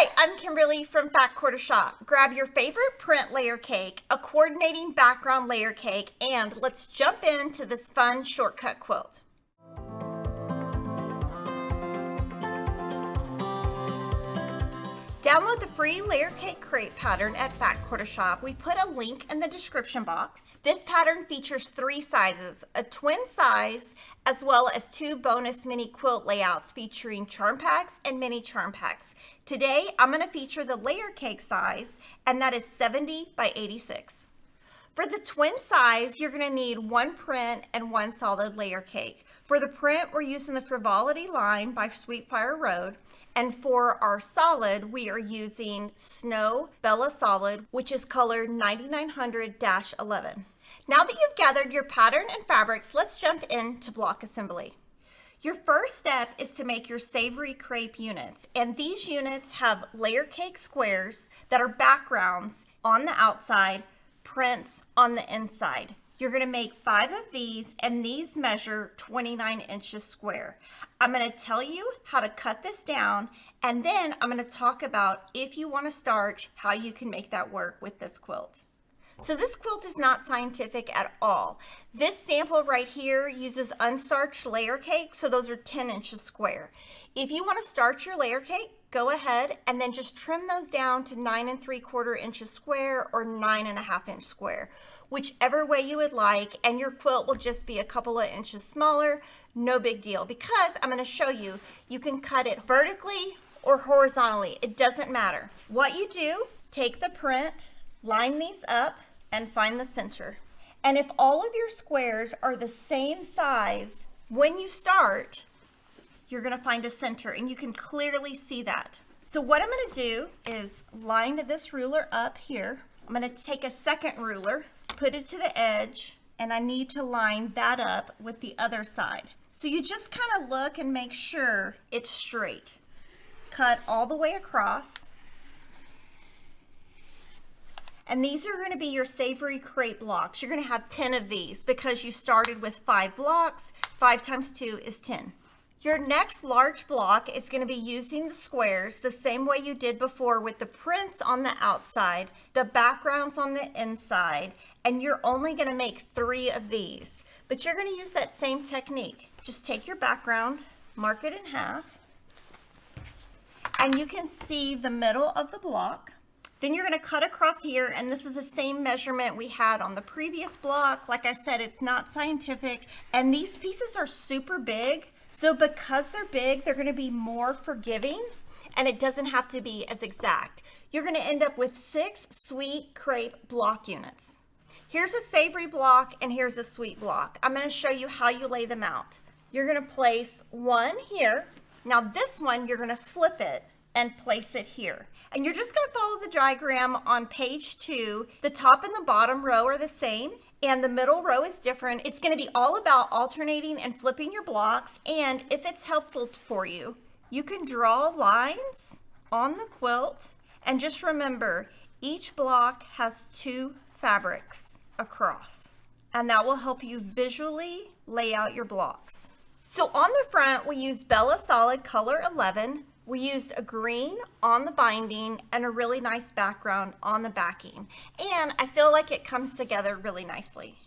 Hi, I'm Kimberly from Fat Quarter Shop. Grab your favorite print layer cake, a coordinating background layer cake, and let's jump into this fun shortcut quilt. Download the free Layer Cake Crepe pattern at Fat Quarter Shop. We put a link in the description box. This pattern features 3 sizes, a twin size, as well as 2 bonus mini quilt layouts featuring charm packs and mini charm packs. Today, I'm going to feature the layer cake size, and that is 70 by 86. For the twin size, you're going to need 1 print and 1 solid layer cake. For the print, we're using the Frivolity line by Sweetfire Road. And for our solid, we are using Snow Bella Solid, which is color 9900-11. Now that you've gathered your pattern and fabrics, let's jump into block assembly. Your first step is to make your savory crepe units. And these units have layer cake squares that are backgrounds on the outside, prints on the inside. You're going to make 5 of these, and these measure 29 inches square. I'm going to tell you how to cut this down, and then I'm going to talk about, if you want to starch, how you can make that work with this quilt. So this quilt is not scientific at all. This sample right here uses unstarched layer cake, so those are 10 inches square. If you want to starch your layer cake, go ahead and then just trim those down to 9 3/4 inches square or 9 1/2 inch square, whichever way you would like, and your quilt will just be a couple of inches smaller. No big deal, because I'm going to show you, you can cut it vertically or horizontally. It doesn't matter. What you do, take the print, line these up, and find the center. And if all of your squares are the same size, when you start, you're going to find a center, and you can clearly see that. So what I'm going to do is line this ruler up here. I'm going to take a second ruler, put it to the edge, and I need to line that up with the other side. So you just kind of look and make sure it's straight. Cut all the way across. And these are going to be your savory crepe blocks. You're going to have 10 of these because you started with 5 blocks. 5 times 2 is 10. Your next large block is going to be using the squares the same way you did before, with the prints on the outside, the backgrounds on the inside, and you're only going to make 3 of these. But you're going to use that same technique. Just take your background, mark it in half, and you can see the middle of the block. Then you're going to cut across here, and this is the same measurement we had on the previous block. Like I said, it's not scientific, and these pieces are super big. So because they're big, they're going to be more forgiving, and it doesn't have to be as exact. You're going to end up with 6 sweet crepe block units. Here's a savory block, and here's a sweet block. I'm going to show you how you lay them out. You're going to place one here. Now this one, you're going to flip it and place it here. And you're just going to follow the diagram on page 2. The top and the bottom row are the same, and the middle row is different. It's going to be all about alternating and flipping your blocks. And if it's helpful for you, you can draw lines on the quilt. And just remember, each block has 2 fabrics across, and that will help you visually lay out your blocks. So on the front, we use Bella Solid color 11. We used a green on the binding and a really nice background on the backing. And I feel like it comes together really nicely.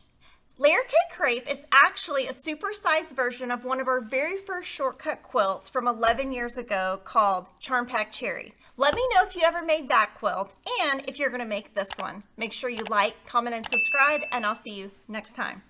Layer Cake Crepe is actually a supersized version of one of our very first shortcut quilts from 11 years ago called Charm Pack Cherry. Let me know if you ever made that quilt and if you're going to make this one. Make sure you like, comment, and subscribe, and I'll see you next time.